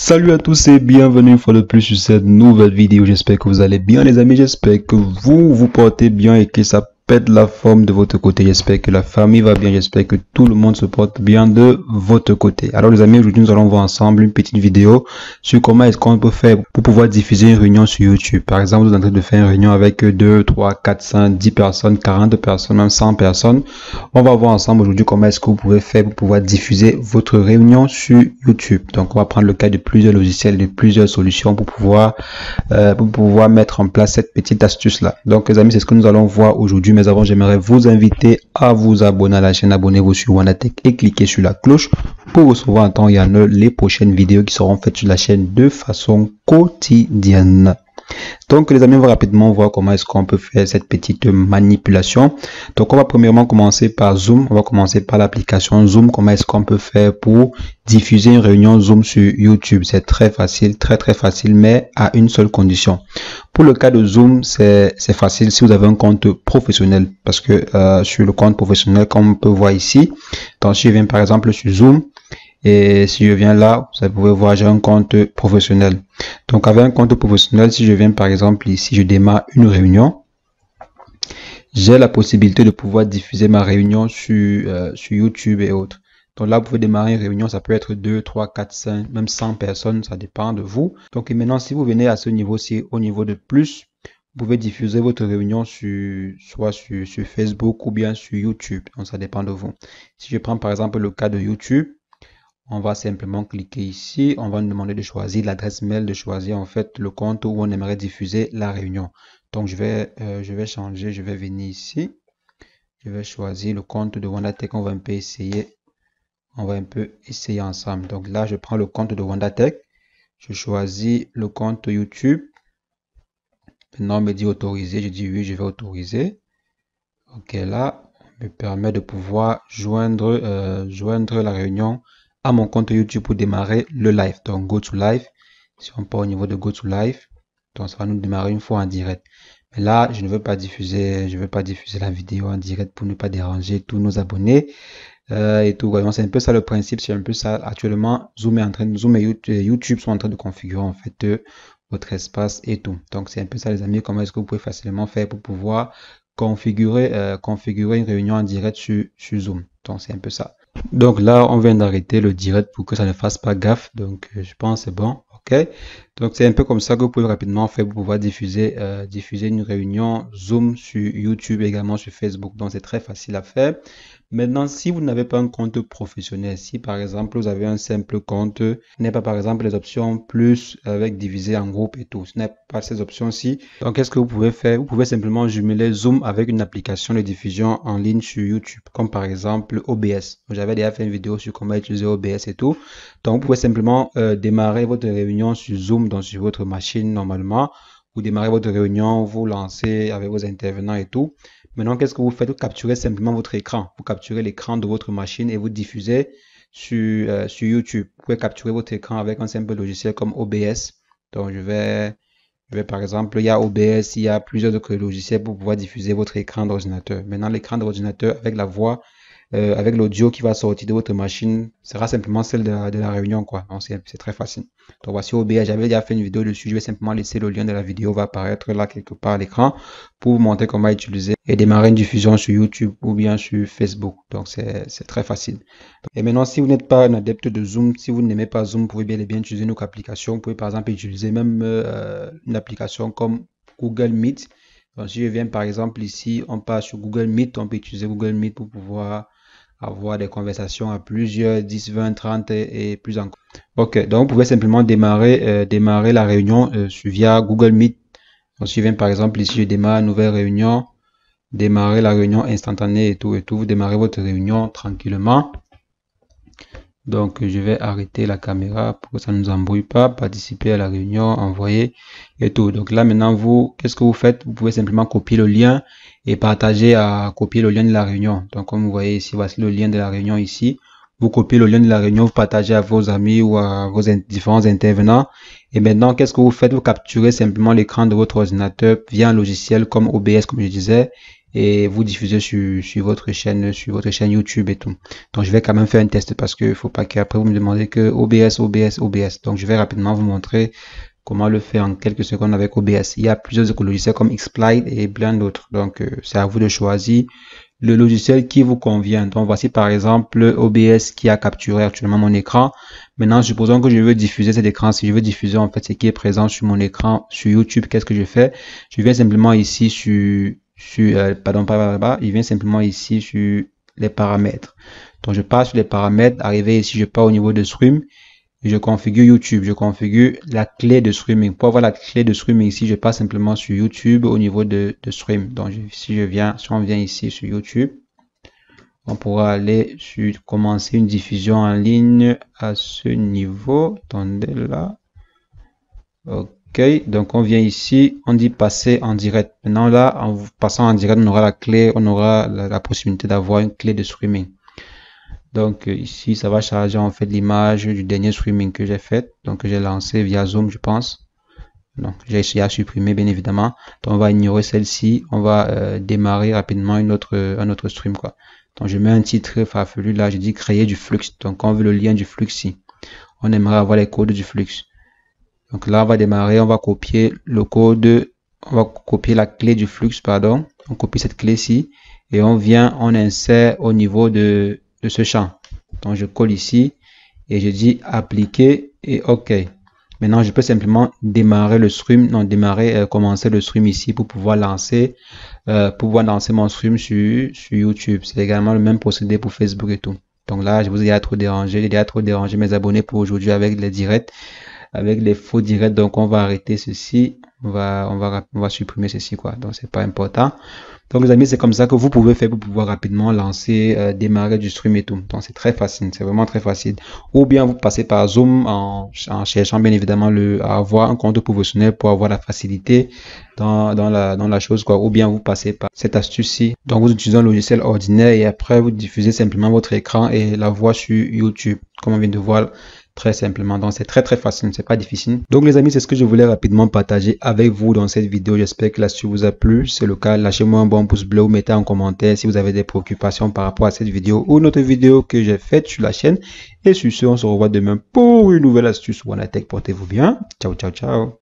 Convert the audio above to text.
Salut à tous et bienvenue une fois de plus sur cette nouvelle vidéo. J'espère que vous allez bien les amis, j'espère que vous portez bien et que ça pète la forme de votre côté. J'espère que la famille va bien, j'espère que tout le monde se porte bien de votre côté. Alors les amis, aujourd'hui nous allons voir ensemble une petite vidéo sur comment est-ce qu'on peut faire pour pouvoir diffuser une réunion sur YouTube. Par exemple, vous êtes en train de faire une réunion avec 2, 3, 4, 5, 10 personnes, 40 personnes, même 100 personnes. On va voir ensemble aujourd'hui comment est-ce que vous pouvez faire pour pouvoir diffuser votre réunion sur YouTube. Donc on va prendre le cas de plusieurs logiciels, de plusieurs solutions pour pouvoir mettre en place cette petite astuce là. Donc les amis, c'est ce que nous allons voir aujourd'hui. Mais avant, j'aimerais vous inviter à vous abonner à la chaîne. Abonnez-vous sur WandaTech et cliquez sur la cloche pour recevoir en temps et en heure les prochaines vidéos qui seront faites sur la chaîne de façon quotidienne. Donc les amis, on va rapidement voir comment est-ce qu'on peut faire cette petite manipulation. Donc on va premièrement commencer par Zoom. On va commencer par l'application Zoom. Comment est-ce qu'on peut faire pour diffuser une réunion Zoom sur YouTube? C'est très facile, très facile, mais à une seule condition. Pour le cas de Zoom, c'est facile si vous avez un compte professionnel, parce que sur le compte professionnel, comme on peut voir ici, donc si je viens par exemple sur Zoom, et si je viens là, vous pouvez voir, j'ai un compte professionnel. Donc avec un compte professionnel, si je viens par exemple ici, je démarre une réunion, j'ai la possibilité de pouvoir diffuser ma réunion sur YouTube et autres. Donc là, vous pouvez démarrer une réunion, ça peut être 2, 3, 4, 5, même 100 personnes, ça dépend de vous. Donc et maintenant, si vous venez à ce niveau-ci, au niveau de plus, vous pouvez diffuser votre réunion soit sur Facebook ou bien sur YouTube. Donc ça dépend de vous. Si je prends par exemple le cas de YouTube, on va simplement cliquer ici, on va nous demander de choisir l'adresse mail, de choisir en fait le compte où on aimerait diffuser la réunion. Donc je vais changer, je vais venir ici, je vais choisir le compte de WandaTech, on va un peu essayer ensemble. Donc là, je prends le compte de WandaTech, je choisis le compte YouTube. Maintenant, on me dit autoriser, je dis oui, je vais autoriser. Ok, là, on me permet de pouvoir joindre la réunion à mon compte YouTube pour démarrer le live. Donc go to live, si on part au niveau de go to live, donc ça va nous démarrer une fois en direct. Mais là, je ne veux pas diffuser la vidéo en direct pour ne pas déranger tous nos abonnés et tout. C'est un peu ça le principe, c'est un peu ça. Actuellement, Zoom et YouTube sont en train de configurer en fait votre espace et tout. Donc c'est un peu ça les amis, comment est-ce que vous pouvez facilement faire pour pouvoir configurer une réunion en direct sur Zoom. Donc c'est un peu ça. Donc là, on vient d'arrêter le direct pour que ça ne fasse pas gaffe. Donc je pense c'est bon. Ok. Donc c'est un peu comme ça que vous pouvez rapidement faire pour pouvoir diffuser une réunion Zoom sur YouTube, également sur Facebook. Donc c'est très facile à faire. Maintenant, si vous n'avez pas un compte professionnel, si par exemple vous avez un simple compte, n'est pas par exemple les options plus avec divisé en groupe et tout, ce n'est pas ces options-ci. Donc qu'est-ce que vous pouvez faire? Vous pouvez simplement jumeler Zoom avec une application de diffusion en ligne sur YouTube, comme par exemple OBS. J'avais déjà fait une vidéo sur comment utiliser OBS et tout. Donc vous pouvez simplement démarrer votre réunion sur Zoom, donc sur votre machine normalement. Vous démarrez votre réunion, vous lancez avec vos intervenants et tout. Maintenant, qu'est-ce que vous faites? Vous capturez simplement votre écran. Vous capturez l'écran de votre machine et vous diffusez sur YouTube. Vous pouvez capturer votre écran avec un simple logiciel comme OBS. Donc, je vais par exemple, il y a OBS, il y a plusieurs autres logiciels pour pouvoir diffuser votre écran d'ordinateur. Maintenant, l'écran d'ordinateur avec la voix, avec l'audio qui va sortir de votre machine sera simplement celle de la réunion, quoi. Donc c'est très facile. Donc voici OBS, j'avais déjà fait une vidéo dessus, je vais simplement laisser le lien de la vidéo, va apparaître là quelque part à l'écran pour vous montrer comment utiliser et démarrer une diffusion sur YouTube ou bien sur Facebook. Donc c'est très facile. Et maintenant, si vous n'êtes pas un adepte de Zoom, si vous n'aimez pas Zoom, vous pouvez bel et bien utiliser une autre application. Vous pouvez par exemple utiliser même une application comme Google Meet. Donc si je viens par exemple ici, on passe sur Google Meet, on peut utiliser Google Meet pour pouvoir avoir des conversations à plusieurs, 10, 20, 30 et plus encore. Ok, donc vous pouvez simplement démarrer la réunion via Google Meet. Donc si je viens par exemple ici, je démarre une nouvelle réunion, démarrer la réunion instantanée et tout, vous démarrez votre réunion tranquillement. Donc je vais arrêter la caméra pour que ça ne nous embrouille pas, participer à la réunion, envoyer et tout. Donc là maintenant, vous, qu'est-ce que vous faites? Vous pouvez simplement copier le lien et copier le lien de la réunion. Donc comme vous voyez ici, voici le lien de la réunion ici. Vous copiez le lien de la réunion, vous partagez à vos amis ou à vos différents intervenants. Et maintenant, qu'est-ce que vous faites? Vous capturez simplement l'écran de votre ordinateur via un logiciel comme OBS, comme je disais. et vous diffusez sur votre chaîne YouTube et tout. Donc je vais quand même faire un test parce que faut pas qu'après vous me demandez que OBS. Donc je vais rapidement vous montrer comment le faire en quelques secondes avec OBS. Il y a plusieurs logiciels comme Xplide et plein d'autres. Donc c'est à vous de choisir le logiciel qui vous convient. Donc voici par exemple OBS qui a capturé actuellement mon écran. Maintenant, supposons que je veux diffuser cet écran. Si je veux diffuser en fait ce qui est présent sur mon écran sur YouTube, qu'est-ce que je fais? Je viens simplement ici il vient simplement ici sur les paramètres. Donc je pars sur les paramètres, arrivé ici, je pars au niveau de stream. Je configure YouTube, je configure la clé de streaming. Pour avoir la clé de streaming ici, je passe simplement sur YouTube au niveau de stream. Donc si on vient ici sur YouTube, on pourra aller sur commencer une diffusion en ligne à ce niveau. Attendez là. Ok, donc on vient ici, on dit passer en direct. Maintenant là, en passant en direct, on aura la clé, on aura la possibilité d'avoir une clé de streaming. Donc ici, ça va charger en fait l'image du dernier streaming que j'ai fait. Donc j'ai lancé via Zoom, je pense. Donc j'ai essayé à supprimer bien évidemment. Donc on va ignorer celle-ci. On va démarrer rapidement un autre stream quoi. Donc je mets un titre farfelu là. Je dis créer du flux. Donc on veut le lien du flux ici. On aimerait avoir les codes du flux. Donc là on va démarrer. On va copier le code. On va copier la clé du flux, pardon. On copie cette clé-ci et on insère au niveau de ce champ. Donc je colle ici et je dis appliquer et OK. Maintenant je peux simplement démarrer le stream, commencer le stream ici pour pouvoir lancer mon stream sur YouTube. C'est également le même procédé pour Facebook et tout. Donc là je vous ai déjà trop dérangé mes abonnés pour aujourd'hui avec les directs, avec les faux directs. Donc on va arrêter ceci, on va supprimer ceci quoi. Donc c'est pas important. Donc les amis, c'est comme ça que vous pouvez faire pour pouvoir rapidement lancer, démarrer du stream et tout. Donc c'est très facile, c'est vraiment très facile. Ou bien vous passez par Zoom en cherchant bien évidemment à avoir un compte professionnel pour avoir la facilité dans la chose quoi. Ou bien vous passez par cette astuce-ci. Donc vous utilisez un logiciel ordinaire et après vous diffusez simplement votre écran et la voix sur YouTube, comme on vient de voir. Très simplement, donc c'est très facile, c'est pas difficile. Donc les amis, c'est ce que je voulais rapidement partager avec vous dans cette vidéo. J'espère que l'astuce vous a plu. Si c'est le cas, lâchez-moi un bon pouce bleu ou mettez en commentaire si vous avez des préoccupations par rapport à cette vidéo ou une autre vidéo que j'ai faite sur la chaîne. Et sur ce, on se revoit demain pour une nouvelle astuce OneTech. Portez-vous bien. Ciao.